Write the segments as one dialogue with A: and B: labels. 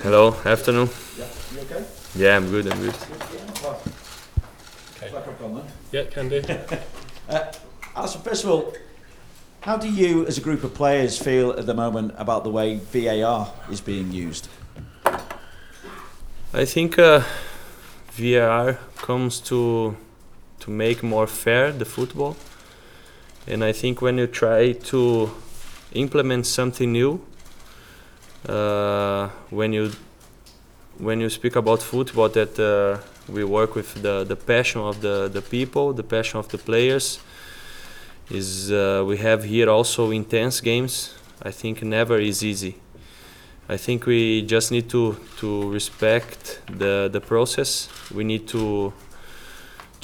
A: Hello, afternoon.
B: Yeah, you okay?
A: Yeah, I'm good.
B: Yeah, not bad.
C: Okay.
B: Like I've gone then.
C: Yeah, can do.
B: Alisson, first of all, how do you, as a group of players, feel at the moment about the way VAR is being used?
A: I think VAR comes to make more fair the football, and I think when you try to implement something new, when you speak about football, that we work with the passion of the people, the passion of the players. We have here also intense games. I think never is easy. I think we just need to respect the process. We need to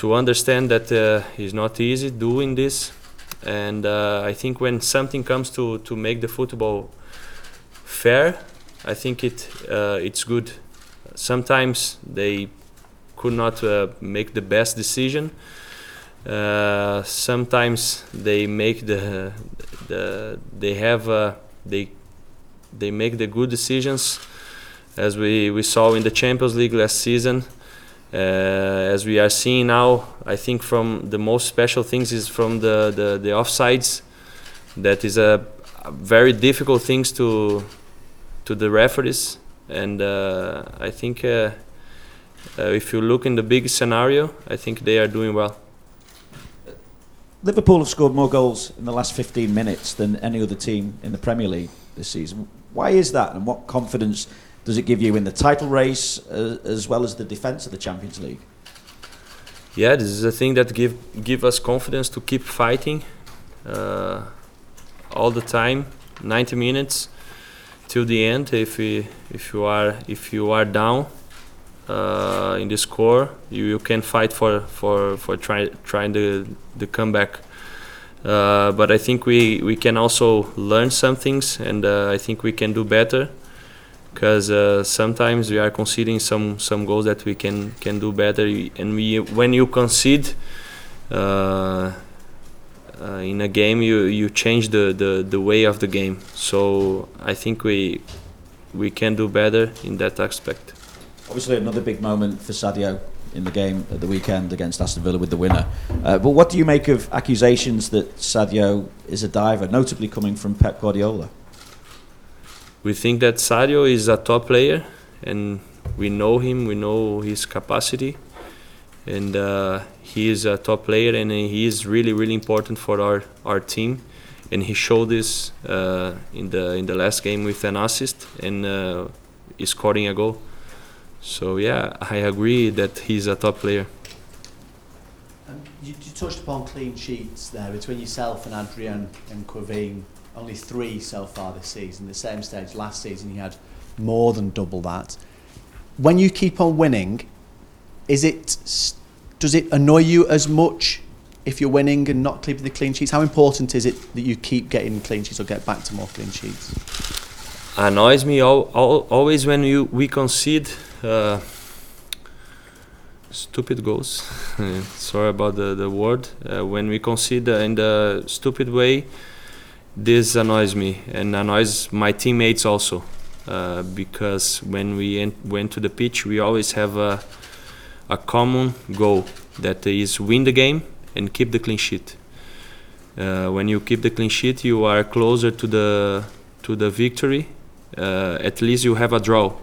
A: understand that it's not easy doing this, and I think when something comes to make the football fair, I think it's good. Sometimes they could not make the best decision. Sometimes they make they make the good decisions, as we saw in the Champions League last season. As we are seeing now, I think from the most special things is from the offsides. That is a very difficult things to the referees, and I think if you look in the big scenario, I think they are doing well.
B: Liverpool have scored more goals in the last 15 minutes than any other team in the Premier League this season. Why is that, and what confidence does it give you in the title race as well as the defence of the Champions League?
A: Yeah, this is a thing that give us confidence to keep fighting all the time, 90 minutes till the end. If you are down in the score, you can fight for trying the comeback. But I think we can also learn some things, and I think we can do better, because sometimes we are conceding some goals that we can do better. And when you concede in a game, you change the way of the game. So I think we can do better in that aspect.
B: Obviously another big moment for Savio in the game at the weekend against Aston Villa with the winner. But what do you make of accusations that Savio is a diver, notably coming from Pep Guardiola?
A: We think that Savio is a top player, and we know him, we know his capacity, and he is a top player, and he is really, really important for our team. And he showed this in the last game with an assist and scoring a goal. So yeah, I agree that he's a top player.
D: You touched upon clean sheets there between yourself and Adrian and Quavine. Only 3 so far this season. The same stage last season you had more than double that. When you keep on winning, does it annoy you as much if you're winning and not keeping the clean sheets? How important is it that you keep getting clean sheets or get back to more clean sheets?
A: Annoys me always when we concede stupid goals. Sorry about the word. When we concede in the stupid way, this annoys me and annoys my teammates also, because when we went to the pitch, we always have a common goal, that is win the game and keep the clean sheet. When you keep the clean sheet, you are closer to the victory. At least you have a draw.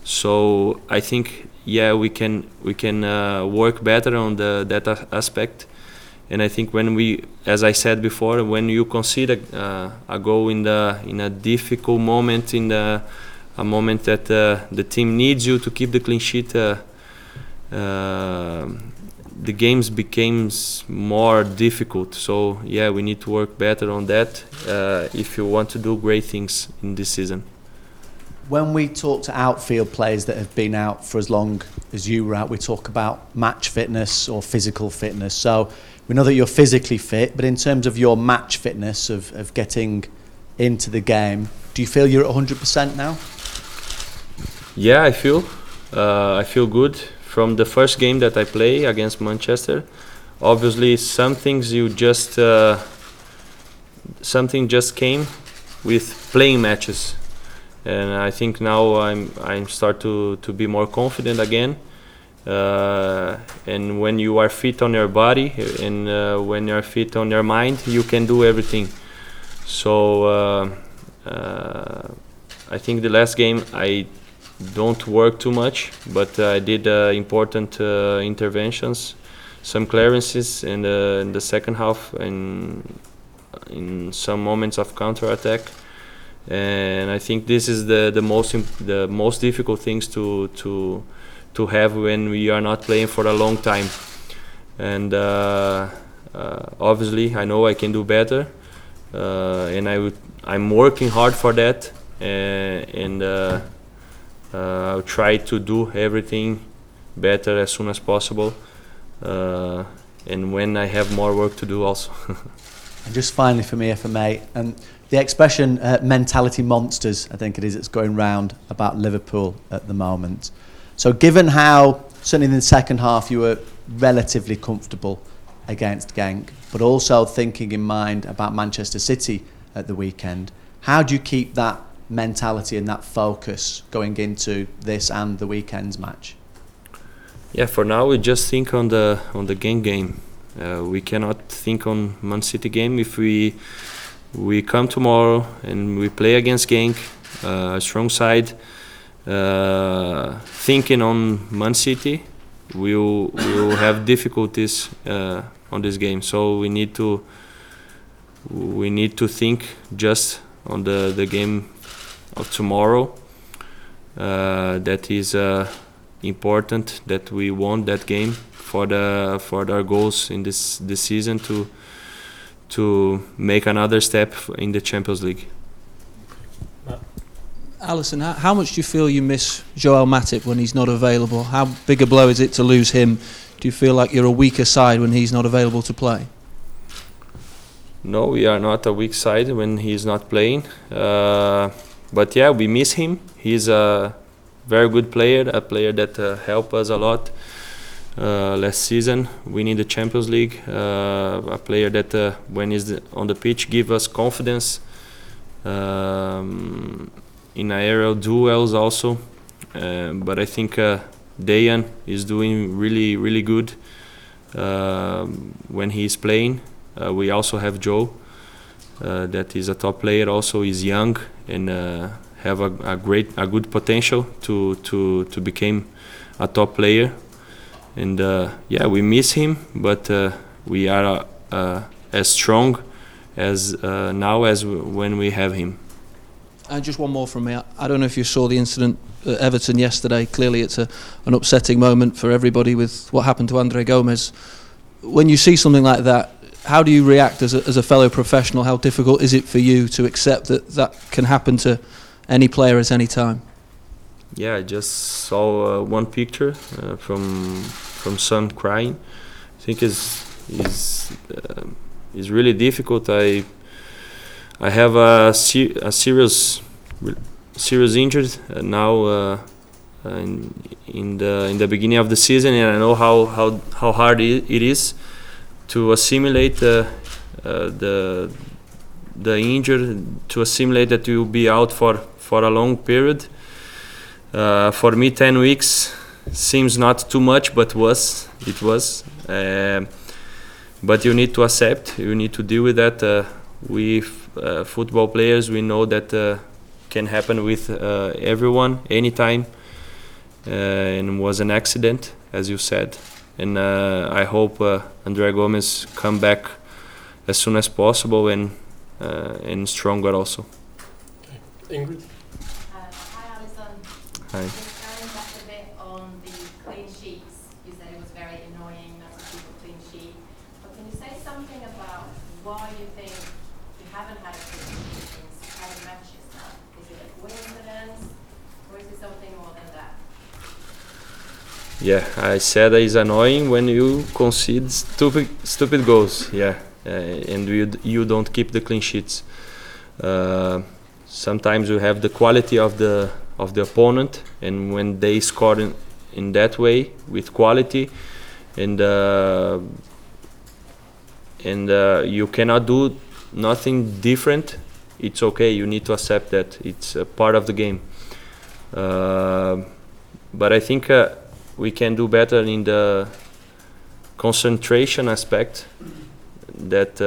A: So I think we can work better on that aspect. And I think when as I said before, when you concede a goal in a difficult moment, a moment that the team needs you to keep the clean sheet, the games becomes more difficult. So we need to work better on that if you want to do great things in this season.
D: When we talk to outfield players that have been out for as long as you were out, we talk about match fitness or physical fitness. So we know that you're physically fit, but in terms of your match fitness of getting into the game, do you feel you're at 100% now?
A: Yeah, I feel good from the first game that I play against Manchester. Obviously, something just came with playing matches. and I think now I'm start to be more confident again. And when you are fit on your body and when you're fit on your mind, you can do everything. So I think the last game I don't work too much, but I did important interventions, some clearances in the second half and in some moments of counter attack. And I think this is the most difficult things to have when we are not playing for a long time. And obviously I know I can do better, and I'm working hard for that, and I'll try to do everything better as soon as possible, and when I have more work to do also.
D: And just finally for me, if I may, the expression mentality monsters, I think it is, it's going round about Liverpool at the moment. So given how, certainly in the second half, you were relatively comfortable against Genk, but also thinking in mind about Manchester City at the weekend, how do you keep that mentality and that focus going into this and the weekend's match?
A: Yeah, for now we just think on the Genk game. We cannot think on Man City game. If we come tomorrow and we play against Genk, a strong side, thinking on Man City, we'll have difficulties on this game. So we need to think just on the game of tomorrow. That is important that we won that game for our goals in this season to make another step in the Champions League.
E: Alisson, how much do you feel you miss Joel Matip when he's not available? How big a blow is it to lose him? Do you feel like you're a weaker side when he's not available to play?
A: No, we are not a weak side when he's not playing. But yeah, we miss him. He's a very good player, a player that helped us a lot last season, winning the Champions League. A player that when he's on the pitch gives us confidence. In aerial duels also, but I think Dejan is doing really good when he is playing. We also have Joe, that is a top player. Also, is young and have a good potential to become a top player. And yeah, we miss him, but we are as strong as now as when we have him.
E: And just one more from me. I don't know if you saw the incident at Everton yesterday. Clearly it's an upsetting moment for everybody with what happened to Andre Gomes. When you see something like that, how do you react as a fellow professional? How difficult is it for you to accept that can happen to any player at any time?
A: Yeah, I just saw one picture from son crying. I think is really difficult. I have a serious injury now in the beginning of the season, and I know how hard it is to assimilate the injury, to assimilate that you will be out for a long period. For me, 10 weeks seems not too much, but it was. But you need to accept. You need to deal with that. We football players, we know that can happen with everyone anytime, and was an accident, as you said. And I hope Andre Gomes come back as soon as possible and stronger also.
C: Okay. Ingrid?
F: Hi, Alisson.
A: Hi.
F: Just going back a bit on the clean sheets, you said it was very annoying not to keep a clean sheet. But can you say something about why you think you haven't had a clean sheet in 7 matches now? Is it a coincidence, or is it something more than that?
A: Yeah, I said it's annoying when you concede stupid goals. Yeah, and you don't keep the clean sheets. Sometimes you have the quality of the opponent, and when they score in that way with quality, and you cannot do nothing different it's okay. You need to accept that it's a part of the game. But I think we can do better in the concentration aspect. That,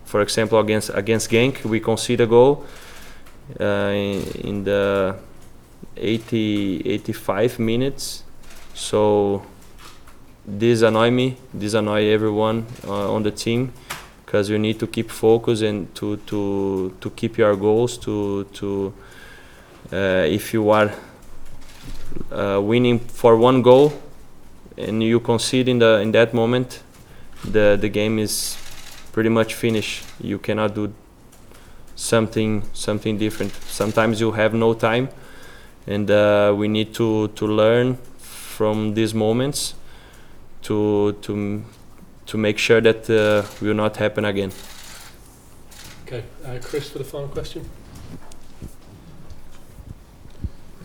A: for example, against Genk, we conceded a goal in the 85 minutes. So this annoy everyone on the team, because you need to keep focus and to keep your goals. If you are winning for one goal and you concede in that moment, the game is pretty much finished. You cannot do something different. Sometimes you have no time, and we need to learn from these moments to make sure that will not happen again.
C: Okay, Chris, for the final question.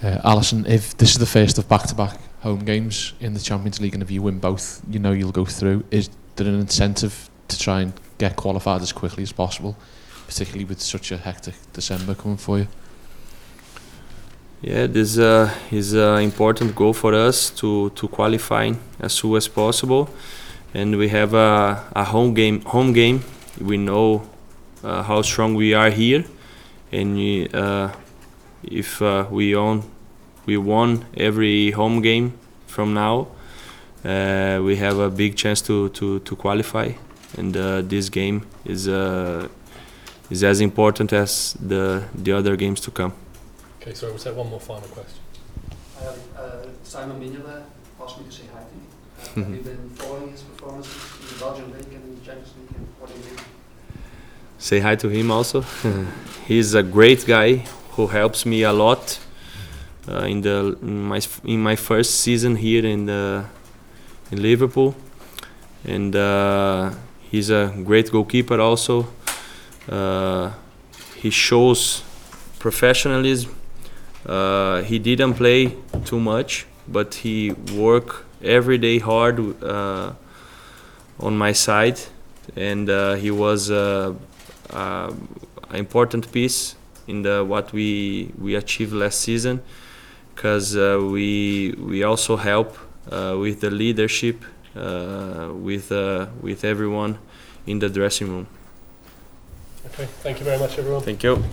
G: Alisson, if this is the first of back-to-back home games in the Champions League, and if you win both, you know you'll go through, is there an incentive to try and get qualified as quickly as possible, particularly with such a hectic December coming for you?
A: Yeah, this is an important goal for us to qualify as soon as possible, and we have a home game. We know how strong we are here, and if we won every home game from now, we have a big chance to qualify, and this game is as important as the other games to come.
C: Okay, sorry, we'll take one more final question.
H: Simon Mignola asked me to say hi to you. Have you been following his performances in the Belgian League and in the Champions League, and what do you think?
A: Say hi to him also. He's a great guy who helps me a lot in my first season here in Liverpool, and he's a great goalkeeper also. He shows professionalism. He didn't play too much, but he worked every day hard on my side, and he was an important piece in what we achieved last season, because we also help with the leadership with everyone in the dressing room.
C: Okay, thank you very much, everyone.
A: Thank you.